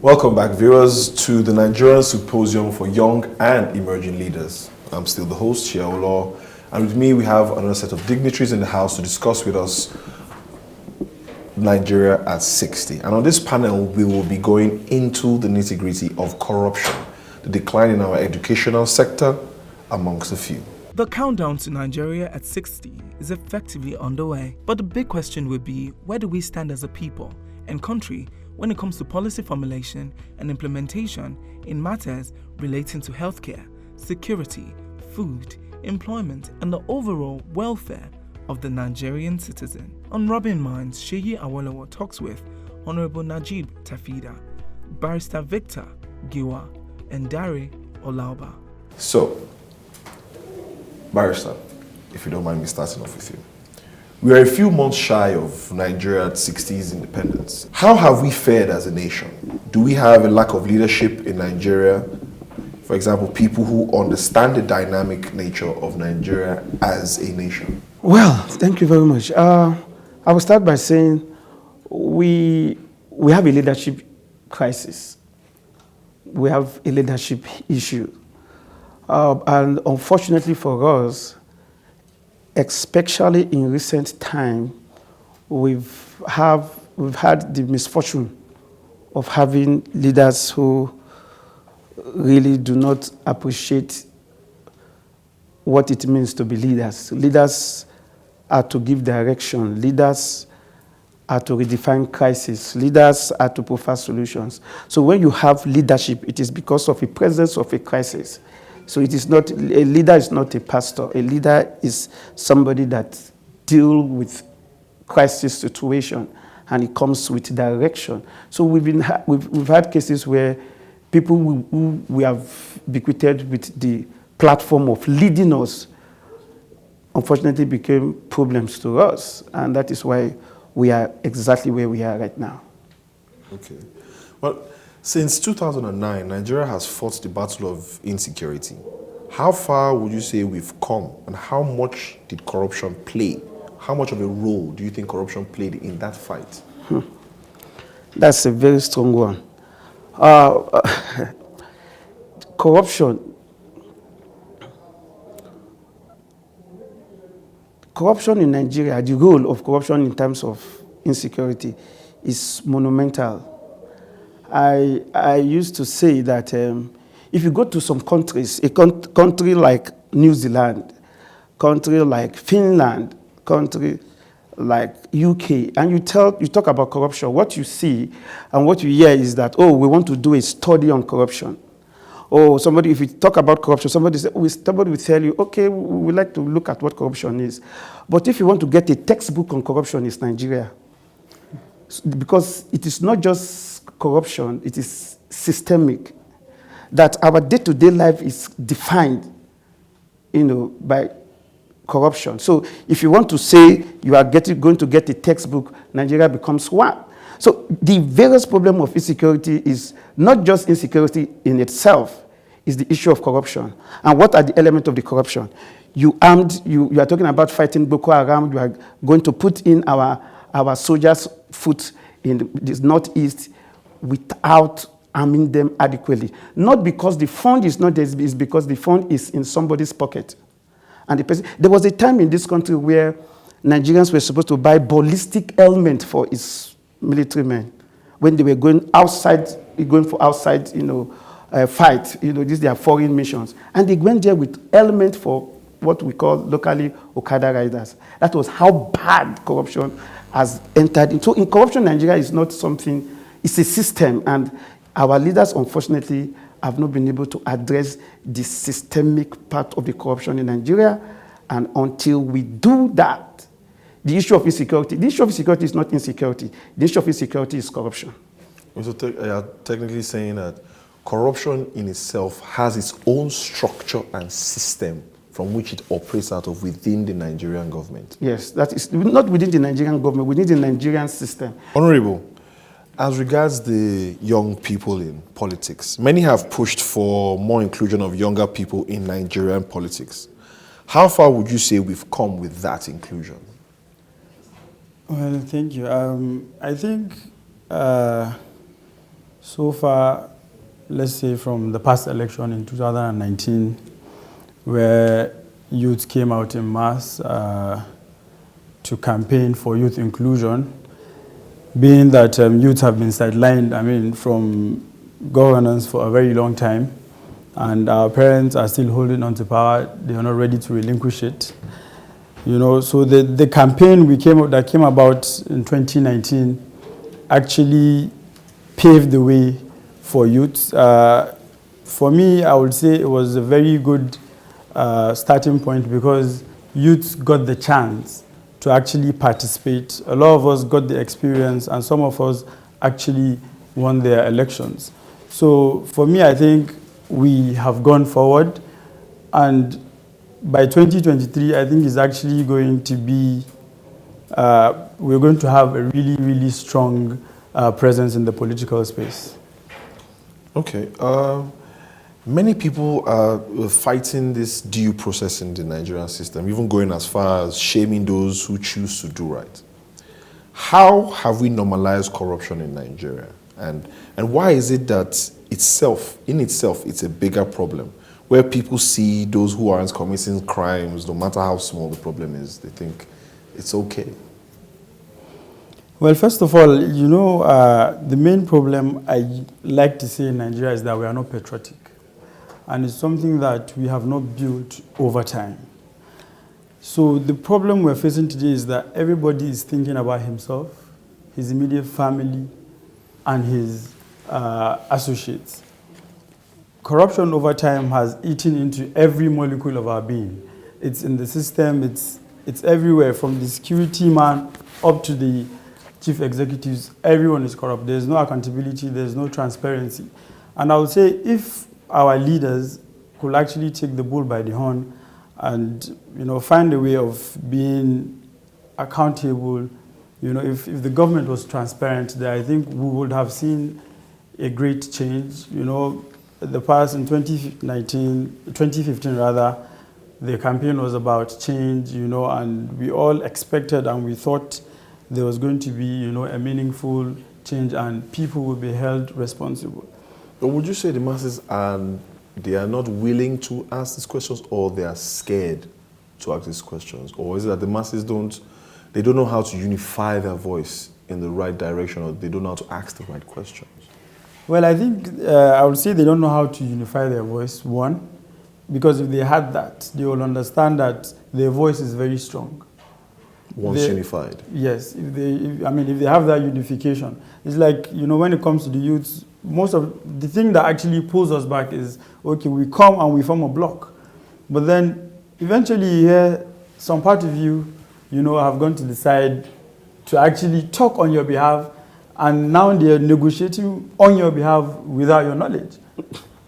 Welcome back, viewers, to the Nigerian Symposium for Young and Emerging Leaders. I'm still the host, Chiaolo, and with me we have another set of dignitaries in the house to discuss with us Nigeria at 60. And on this panel, we will be going into the nitty-gritty of corruption, the decline in our educational sector, amongst a few. The countdown to Nigeria at 60 is effectively underway, but the big question would be, where do we stand as a people and country when it comes to policy formulation and implementation in matters relating to healthcare, security, food, employment, and the overall welfare of the Nigerian citizen? On Rubbin Minds, Sheyi Awolowo talks with Honorable Najib Tafida, Barrister Victor Giwa, and Dare Olauba. So, Barrister, if you don't mind me starting off with you. We are a few months shy of Nigeria at 60's independence. How have we fared as a nation? Do we have a lack of leadership in Nigeria? For example, people who understand the dynamic nature of Nigeria as a nation? Well, thank you very much. I will start by saying we have a leadership crisis. We have a leadership issue. And unfortunately for us, especially in recent time, we've had the misfortune of having leaders who really do not appreciate what it means to be leaders. Leaders are to give direction. Leaders are to redefine crisis. Leaders are to provide solutions. So when you have leadership, it is because of the presence of a crisis. So it is not, a leader is not a pastor. A leader is somebody that deals with crisis situation and it comes with direction. So we've had cases where people who we have bequeathed with the platform of leading us unfortunately became problems to us. And that is why we are exactly where we are right now. Okay. Well, since 2009, Nigeria has fought the battle of insecurity. How far would you say we've come, and how much did corruption play? How much of a role do you think corruption played in that fight? That's a very strong one. Corruption in Nigeria, the role of corruption in terms of insecurity is monumental. I used to say that if you go to some countries, a country like New Zealand, country like Finland, country like UK, and you talk about corruption, what you see and what you hear is that, oh, we want to do a study on corruption. Or somebody, if you talk about corruption, somebody will tell you, okay, we would like to look at what corruption is. But if you want to get a textbook on corruption, it's Nigeria. Because it is not just corruption, it is systemic. That our day-to-day life is defined, by corruption. So if you want to say you are going to get a textbook, Nigeria becomes one. So the various problem of insecurity is not just insecurity in itself, it's the issue of corruption. And what are the elements of the corruption? You are talking about fighting Boko Haram, you are going to put in our soldiers' foot in the northeast without arming them adequately. Not because the fund is not there, it's because the fund is in somebody's pocket. And there was a time in this country where Nigerians were supposed to buy ballistic helmet for its military men when they were going for outside, fight. These are foreign missions. And they went there with helmet for what we call locally Okada riders. That was how bad corruption has entered into. So in corruption, Nigeria is not something, it's a system, and our leaders, unfortunately, have not been able to address the systemic part of the corruption in Nigeria. And until we do that, the issue of insecurity is not insecurity. The issue of insecurity is corruption. So you're technically saying that corruption in itself has its own structure and system from which it operates out of within the Nigerian government. Yes, that is not within the Nigerian government, within the Nigerian system. Honorable, as regards the young people in politics, many have pushed for more inclusion of younger people in Nigerian politics. How far would you say we've come with that inclusion? Well, thank you. I think So far, let's say from the past election in 2019, where youth came out in mass to campaign for youth inclusion, being that youth have been sidelined, from governance for a very long time, and our parents are still holding on to power. They are not ready to relinquish it. So the campaign that came about in 2019 actually paved the way for youth. For me, I would say it was a very good starting point because youth got the chance to actually participate. A lot of us got the experience, and some of us actually won their elections. So for me, I think we have gone forward, and by 2023, I think it's actually going to be, we're going to have a really, really strong presence in the political space. Okay. Many people are fighting this due process in the Nigerian system, even going as far as shaming those who choose to do right. How have we normalized corruption in Nigeria? And why is it that in itself, it's a bigger problem, where people see those who aren't committing crimes, no matter how small the problem is, they think it's okay? Well, first of all, the main problem I like to say in Nigeria is that we are not patriotic. And it's something that we have not built over time. So the problem we're facing today is that everybody is thinking about himself, his immediate family, and his associates. Corruption over time has eaten into every molecule of our being. It's in the system, it's everywhere, from the security man up to the chief executives. Everyone is corrupt. There's no accountability, there's no transparency. And I would say if our leaders could actually take the bull by the horn and find a way of being accountable, if the government was transparent, then I think we would have seen a great change. The past in 2015 rather, the campaign was about change, and we all expected and we thought there was going to be, a meaningful change and people would be held responsible. But would you say the masses they are not willing to ask these questions, or they are scared to ask these questions? Or is it that the masses don't know how to unify their voice in the right direction, or they don't know how to ask the right questions? Well, I think I would say they don't know how to unify their voice, one, because if they had that, they will understand that their voice is very strong. Once unified? Yes. If they have that unification. It's like, when it comes to the youths, most of the thing that actually pulls us back is, okay, we come and we form a block. But then eventually you hear some part of you, have gone to decide to actually talk on your behalf, and now they're negotiating on your behalf without your knowledge.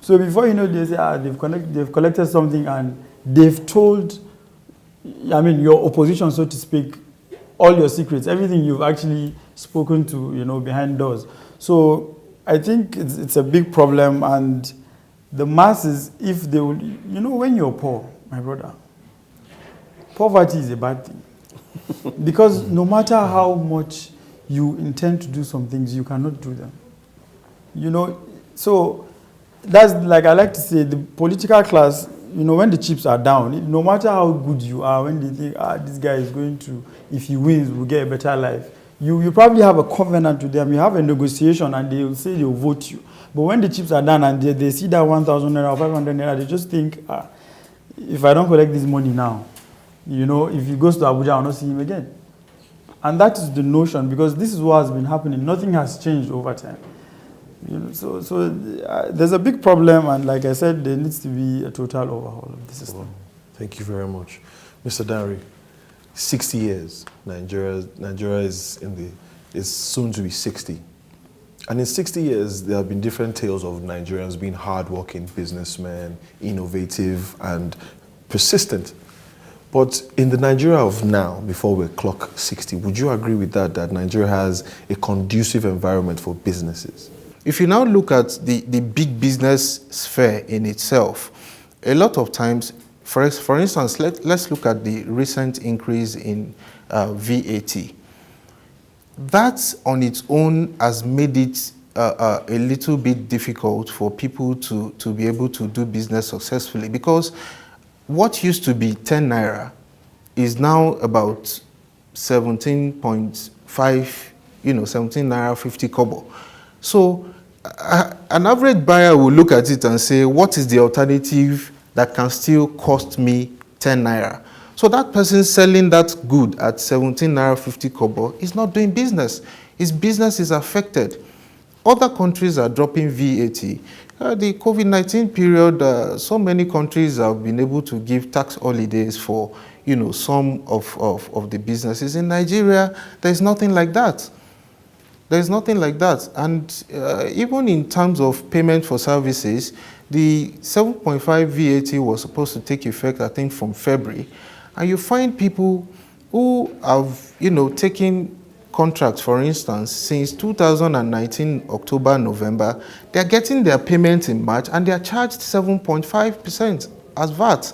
So before you know, they say, they've collected something and they've told, your opposition, so to speak, all your secrets, everything you've actually spoken to, behind doors. So I think it's a big problem, and the masses, if they will, when you're poor, my brother, poverty is a bad thing. Because no matter how much you intend to do some things, you cannot do them. So that's, like I like to say, the political class, when the chips are down, no matter how good you are, when they think, this guy is going to, if he wins, we'll get a better life. You probably have a covenant with them, you have a negotiation, and they will say they'll vote you. But when the chips are down and they see that 1,000 naira or 500 naira, they just think, if I don't collect this money now, if he goes to Abuja, I'll not see him again. And that is the notion, because this is what has been happening. Nothing has changed over time. So there's a big problem, and like I said, there needs to be a total overhaul of the system. Well, thank you very much. Mr. Dari, 60 years, Nigeria is soon to be 60. And in 60 years, there have been different tales of Nigerians being hardworking businessmen, innovative and persistent. But in the Nigeria of now, before we clock 60, would you agree with that Nigeria has a conducive environment for businesses? If you now look at the big business sphere in itself, a lot of times, for instance, let's look at the recent increase in VAT. That on its own has made it a little bit difficult for people to be able to do business successfully, because what used to be 10 naira is now about 17.5, 17 naira 50 kobo. So an average buyer will look at it and say, what is the alternative that can still cost me 10 naira? So that person selling that good at 17 naira 50 kobo is not doing business. His business is affected. Other countries are dropping VAT. The COVID-19 period, so many countries have been able to give tax holidays for, some of the businesses. In Nigeria, there's nothing like that. There's nothing like that. And even in terms of payment for services, the 7.5 VAT was supposed to take effect, I think, from February. And you find people who have, taken contracts, for instance, since 2019, October, November, they're getting their payments in March and they're charged 7.5% as VAT.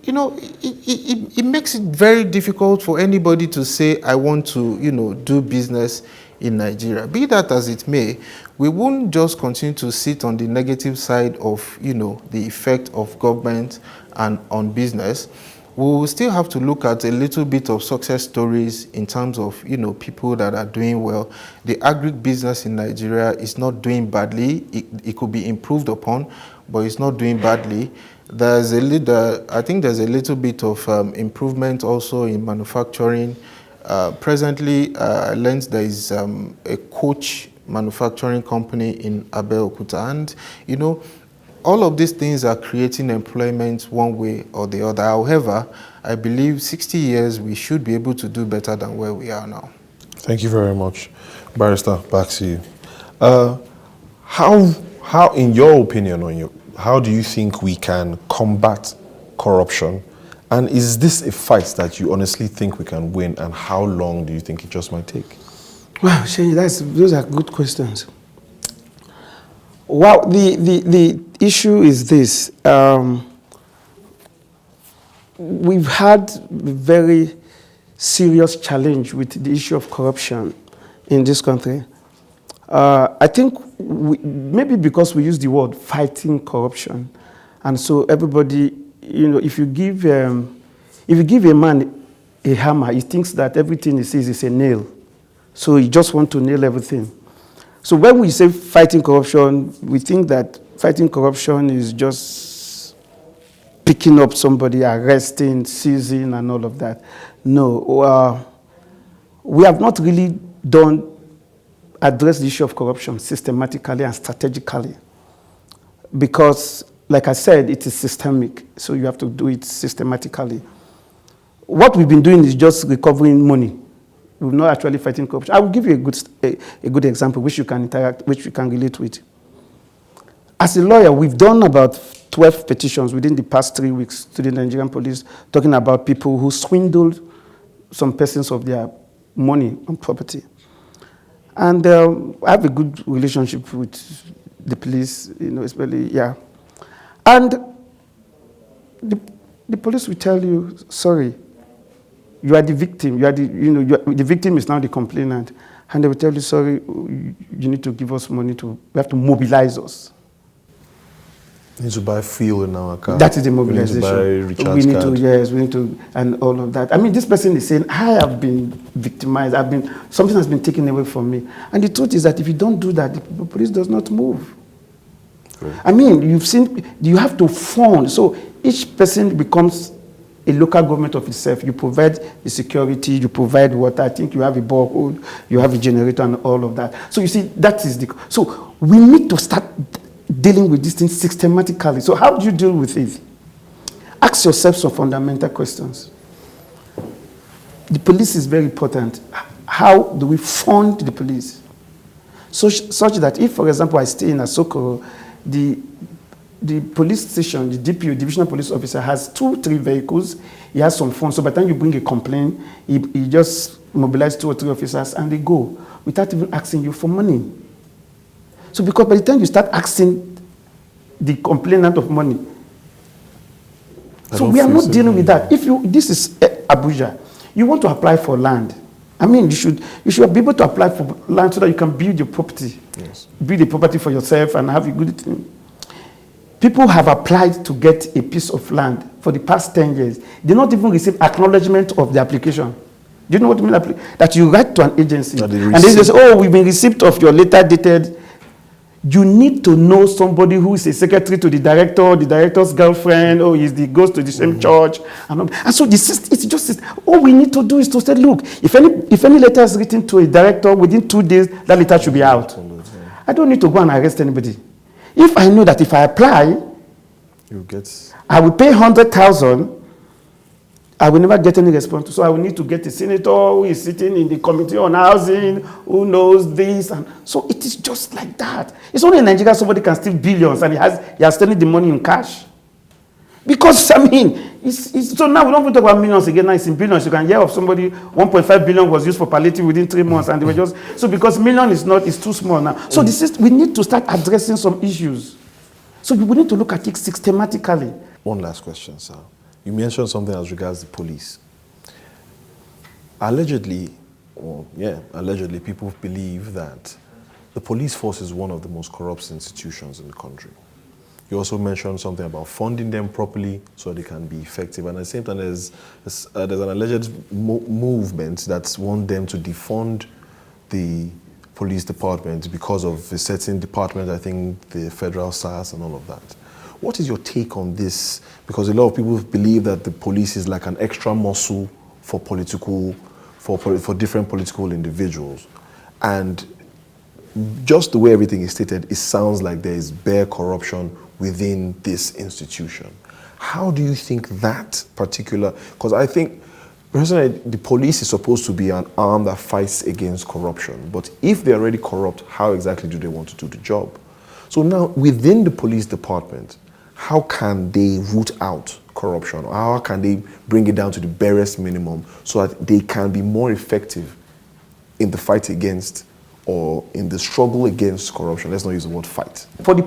It makes it very difficult for anybody to say, I want to, do business in Nigeria. Be that as it may, we won't just continue to sit on the negative side of, the effect of government and on business. We will still have to look at a little bit of success stories in terms of, people that are doing well. The agri-business in Nigeria is not doing badly. It could be improved upon, but it's not doing badly. There's I think there's a little bit of improvement also in manufacturing. Presently, I learned there is a coach manufacturing company in Abeokuta, and all of these things are creating employment one way or the other. However, I believe 60 years we should be able to do better than where we are now. Thank you very much. Barrister, back to you. How, in your opinion, how do you think we can combat corruption? And is this a fight that you honestly think we can win? And how long do you think it just might take? Well, Shay, those are good questions. Well, the issue is this. We've had a very serious challenge with the issue of corruption in this country. I think maybe because we use the word fighting corruption, and so everybody, if you give a man a hammer, he thinks that everything he sees is a nail, so he just wants to nail everything. So when we say fighting corruption, we think that fighting corruption is just picking up somebody, arresting, seizing, and all of that. No, we have not really addressed the issue of corruption systematically and strategically, because, like I said, it is systemic, so you have to do it systematically. What we've been doing is just recovering money. We're not actually fighting corruption. I will give you a good example which you can interact, which you can relate with. As a lawyer, we've done about 12 petitions within the past 3 weeks to the Nigerian police talking about people who swindled some persons of their money on property. And I have a good relationship with the police, especially, yeah. And the police will tell you, sorry, you are the victim. The victim is now the complainant. And they will tell you, sorry, you need to give us money we have to mobilize us. We need to buy fuel in our car. That is the mobilization. We need to buy recharge card. Yes, we need to, and all of that. I mean, this person is saying, I have been victimized. Something has been taken away from me. And the truth is that if you don't do that, the police does not move. Right. I mean, you have to fund. So each person becomes a local government of itself. You provide the security, you provide water. I think you have a borehole, you have a generator and all of that. So you see, that is so we need to start dealing with these things systematically. So how do you deal with it? Ask yourself some fundamental questions. The police is very important. How do we fund the police? Such that if, for example, I stay in Asokoro, the police station, the DPO, divisional police officer, has 2-3 vehicles. He has some funds. So by the time you bring a complaint, he just mobilizes 2 or 3 officers and they go without even asking you for money. So because by the time you start asking the complainant of money, so we are not dealing with that. This is Abuja. You want to apply for land. I mean, you should be able to apply for land so that you can build your property. Yes. Build a property for yourself and have a good thing. People have applied to get a piece of land for the past 10 years. They not even receive acknowledgement of the application. Do you know what I mean? That you write to an agency and then they say, oh, we've been receipt of your letter dated. You need to know somebody who is a secretary to the director, the director's girlfriend, or goes to the same church. And so it's just, all we need to do is to say, look, if any letter is written to a director within 2 days, that letter should be out. I don't need to go and arrest anybody. If I know that if I apply, I will pay 100,000, I will never get any response. So I will need to get a senator who is sitting in the committee on housing, who knows this. And so it is just like that. It's only in Nigeria somebody can steal billions and he has stealing the money in cash. Because, I mean, so now we don't talk about millions again, now it's in billions. You can hear of somebody, 1.5 billion was used for palliative within 3 months, and they were just, so because million is too small now. So we need to start addressing some issues. So we need to look at it systematically. One last question, sir. You mentioned something as regards the police. Allegedly, people believe that the police force is one of the most corrupt institutions in the country. You also mentioned something about funding them properly so they can be effective. And at the same time, there's an alleged movement that wants them to defund the police department because of a certain department, I think the federal SARS and all of that. What is your take on this? Because a lot of people believe that the police is like an extra muscle for different political individuals. And just the way everything is stated, it sounds like there is bare corruption within this institution. How do you think that particular, because I think personally the police is supposed to be an arm that fights against corruption, but if they're already corrupt, how exactly do they want to do the job? So now within the police department, how can they root out corruption? Or how can they bring it down to the barest minimum so that they can be more effective in the fight against or in the struggle against corruption? Let's not use the word fight. For the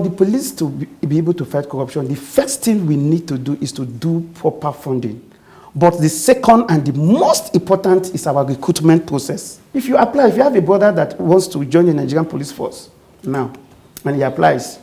police to be able to fight corruption, the first thing we need to do is to do proper funding. But the second and the most important is our recruitment process. If you apply, if you have a brother that wants to join the Nigerian police force now, and he applies,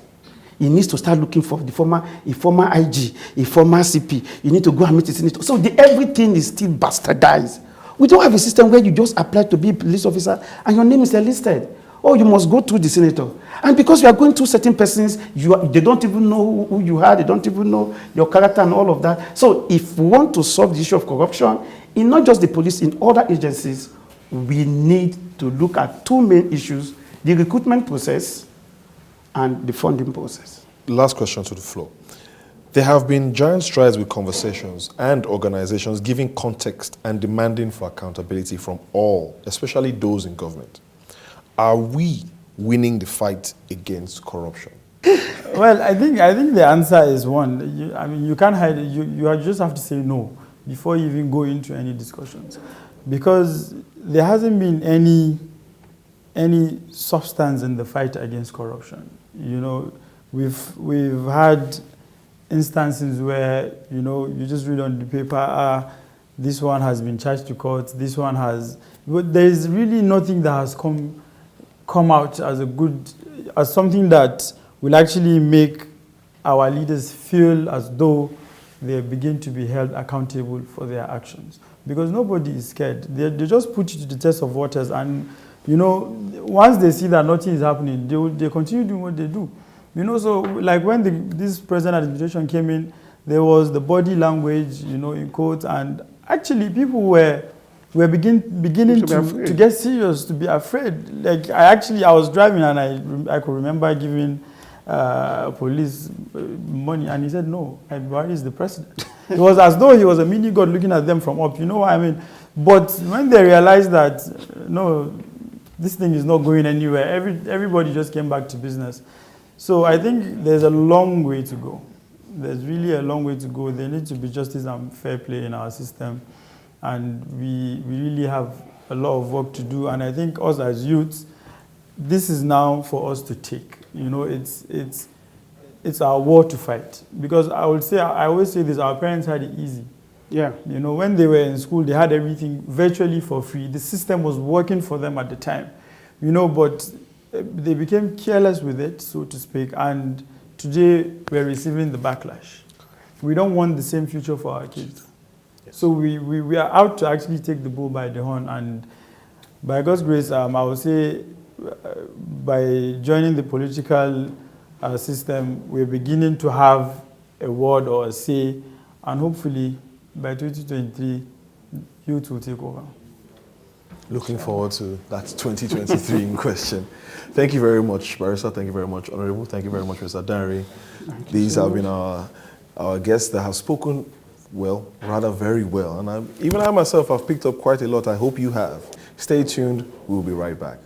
he needs to start looking for a former IG, a former CP. You need to go and meet the senator. So everything is still bastardized. We don't have a system where you just apply to be a police officer and your name is enlisted. Oh, you must go through the senator. And because you are going through certain persons, they don't even know who you are, they don't even know your character and all of that. So if we want to solve the issue of corruption, in not just the police, in other agencies, we need to look at two main issues, the recruitment process and the funding process. Last question to the floor. There have been giant strides with conversations and organizations giving context and demanding for accountability from all, especially those in government. Are we winning the fight against corruption? Well, I think the answer is one. You can't hide it. You just have to say no before you even go into any discussions, because there hasn't been any substance in the fight against corruption. You know, we've had instances where you just read on the paper, this one has been charged to court, this one has, but there is really nothing that has come out as something that will actually make our leaders feel as though they begin to be held accountable for their actions. Because nobody is scared. They just put you to the test of waters, and once they see that nothing is happening, they continue doing what they do. So like when this present administration came in, there was the body language, in quotes, and actually people were beginning to get serious, to be afraid. Like I was driving and I could remember giving police money, and he said, no, Buhari is the president. It was as though he was a mini god looking at them from up, you know what I mean? But when they realized that, no, this thing is not going anywhere, everybody just came back to business. So I think there's a long way to go. There's really a long way to go. There needs to be justice and fair play in our system. And we really have a lot of work to do. And I think us as youths, this is now for us to take. It's our war to fight. Because I always say this, our parents had it easy. Yeah. You know, when they were in school, they had everything virtually for free. The system was working for them at the time, you know, but they became careless with it, so to speak, and today we're receiving the backlash. We don't want the same future for our kids. Yes. So we are out to actually take the bull by the horn, and by God's grace, I would say by joining the political system, we're beginning to have a word or a say, and hopefully by 2023, youth will take over. Looking forward to that 2023 in question. Thank you very much, Barrister. Thank you very much, Honorable. Thank you very much, Mr. Dari. These have been our guests that have spoken well, rather very well. And even I myself have picked up quite a lot. I hope you have. Stay tuned. We'll be right back.